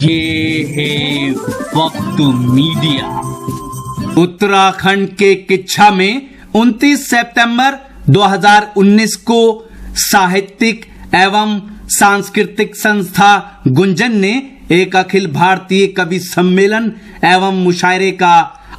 ये है वक्त मीडिया। उत्तराखंड के किच्छा में 29 सितंबर 2019 को साहित्यिक एवं सांस्कृतिक संस्था गुंजन ने एक अखिल भारतीय कवि सम्मेलन एवं मुशायरे का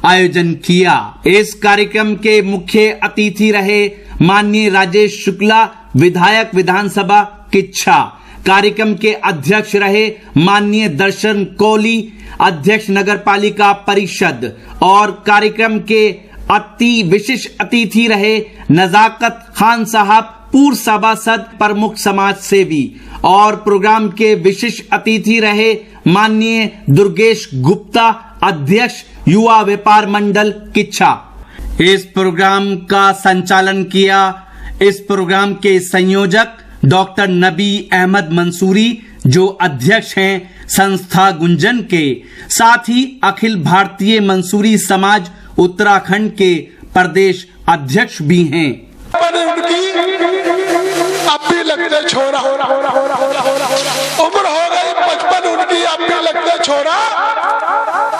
आयोजन किया। इस कार्यक्रम के मुख्य अतिथि रहे माननीय राजेश शुक्ला, विधायक विधानसभा किच्छा। कार्यक्रम के अध्यक्ष रहे माननीय दर्शन कोहली, अध्यक्ष नगर पालिका परिषद। और कार्यक्रम के अति विशिष्ट अतिथि रहे नजाकत खान साहब, पूर्व सभासद, प्रमुख समाज सेवी। और प्रोग्राम के विशिष्ट अतिथि रहे माननीय दुर्गेश गुप्ता, अध्यक्ष युवा व्यापार मंडल किच्छा। इस प्रोग्राम का संचालन किया इस प्रोग्राम के संयोजक डॉक्टर नबी अहमद मंसूरी, जो अध्यक्ष हैं संस्था गुंजन के, साथ ही अखिल भारतीय मंसूरी समाज उत्तराखंड के प्रदेश अध्यक्ष भी हैं। अब भी लगते छोरा, उम्र हो गई 55 उनकी, अब भी लगते छोरा।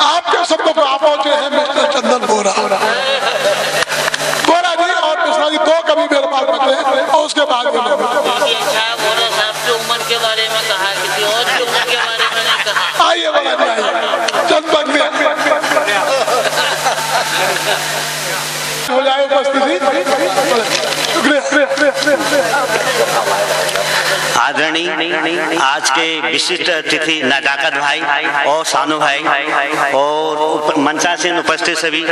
आपके शब्दों को आप पहुंचे हैं मिस्टर चंदन बोरा जी और मिश्रा जी, दो कभी मेरे पास बचे और उसके बाद बोरा साहब की उम्र के बारे में कहा, किसी और की उम्र के बारे में नहीं कहा। आइए बोरा जी, आइए चंदन हो जाए उपस्थिति। आदरणीय आज के विशिष्ट अतिथि नजाकत भाई और सानू भाई और मंचासीन उपस्थित सभी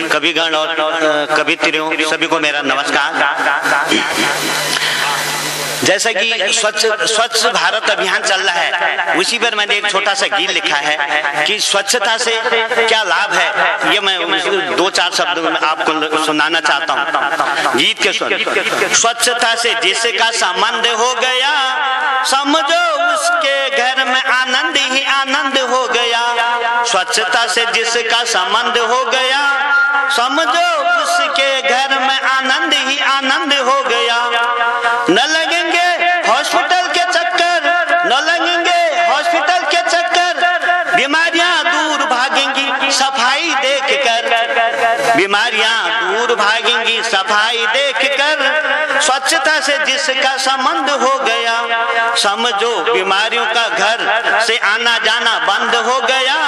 कविगण और कवित्रियों, सभी को मेरा नमस्कार। जैसा कि स्वच्छ भारत अभियान चल रहा है, उसी पर मैंने एक छोटा सा गीत लिखा है कि स्वच्छता से क्या लाभ है। ये मैं 2-4 शब्द में आपको सुनाना चाहता हूँ। गीत के सुन। स्वच्छता से जिसका संबंध हो गया, समझो उसके घर में आनंद ही आनंद हो गया। स्वच्छता से जिसका संबंध हो गया, समझो उसके घर में आनंद ही आनंद हो गया। न लगेंगे हॉस्पिटल के चक्कर, न लगेंगे हॉस्पिटल के चक्कर, बीमारियां दूर भागेंगी सफाई देखकर, बीमारियां दूर भागेंगी सफाई देखकर। स्वच्छता से जिसका संबंध हो गया, समझो बीमारियों का घर से आना जाना बंद हो गया।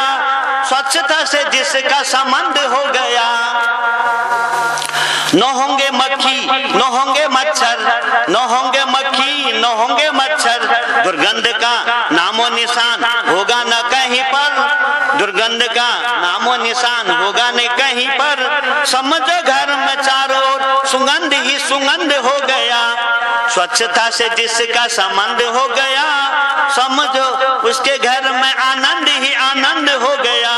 स्वच्छता से जिसका संबंध हो गया, न होंगे मक्खी, न होंगे मच्छर, न होंगे मक्खी, न होंगे मच्छर। दुर्गंध का नामो निशान होगा न कहीं पर, दुर्गंध का नामो निशान होगा न कहीं पर। समझो घर में चारों ओर सुगंध ही सुगंध हो गया। स्वच्छता से जिसका संबंध हो गया, समझो उसके घर में आनंद ही आनंद हो गया।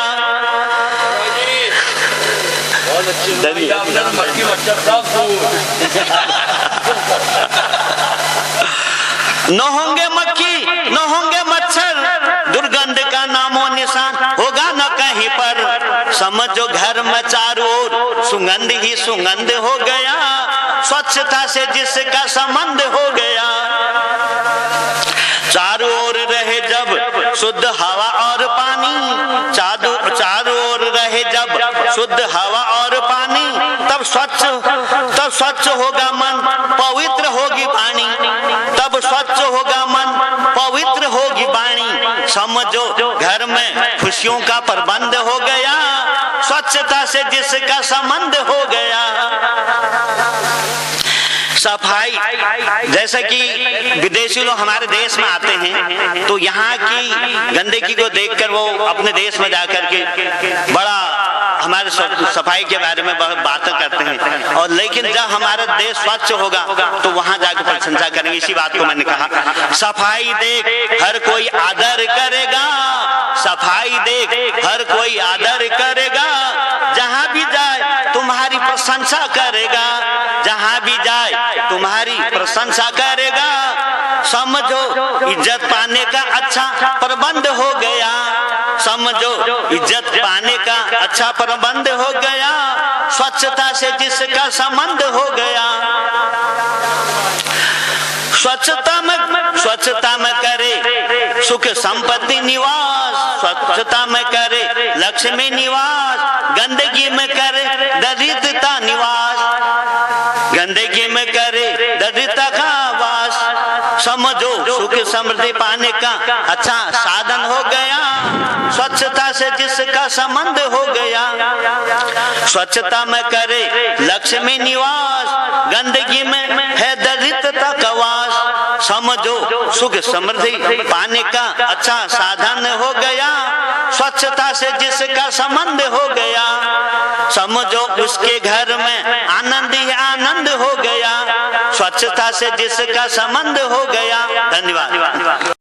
न होंगे मक्खी, न होंगे मच्छर, दुर्गंध का नामो निशान होगा न कहीं पर। समझो घर में चारों ओर सुगंध ही सुगंध हो गया। स्वच्छता से जिसका संबंध हो गया, चारों ओर रहे जब शुद्ध हवा और पानी, चारों ओर रहे जब शुद्ध हवा और पानी, तब स्वच्छ होगा मन, पवित्र होगी वाणी, तब स्वच्छ होगा मन, पवित्र होगी वाणी। समझो घर में खुशियों का प्रबंध हो गया। स्वच्छता से जिसका संबंध हो गया। सफाई, जैसे कि विदेशी लोग हमारे देश में आते हैं तो यहाँ की गंदगी को देखकर वो अपने देश में जाकर के बड़ा हमारे सफाई के बारे में बातें करते हैं। और लेकिन जब हमारा देश स्वच्छ होगा तो वहां जाकर प्रशंसा करेंगे। इसी बात को मैंने कहा, सफाई देख हर कोई आदर करेगा, सफाई देख हर कोई आदर करेगा। जहां भी जाए तुम्हारी प्रशंसा करेगा, जहां भी जाए तुम्हारी प्रशंसा करेगा। समझो इज्जत पाने का अच्छा प्रबंध हो गया, समझो इज्जत पाने का अच्छा प्रबंध हो गया। स्वच्छता से जिसका संबंध हो गया, स्वच्छता में करे सुख संपत्ति निवास, स्वच्छता में करे लक्ष्मी निवास, गंदगी में करे दरिद्रता निवास, गंदगी में करे दरिद्रता का वास। समझो सुख समृद्धि पाने का अच्छा साधन हो गया, स्वच्छता से जिसका संबंध हो गया। स्वच्छता में करे लक्ष्मी निवास, गंदगी में है दरिद्रता का वास। समझो सुख समृद्धि पाने का अच्छा साधन हो गया, स्वच्छता से जिसका संबंध हो गया। समझो उसके घर में आनंद ही आनंद हो गया, स्वच्छता से जिसका संबंध हो गया। धन्यवाद।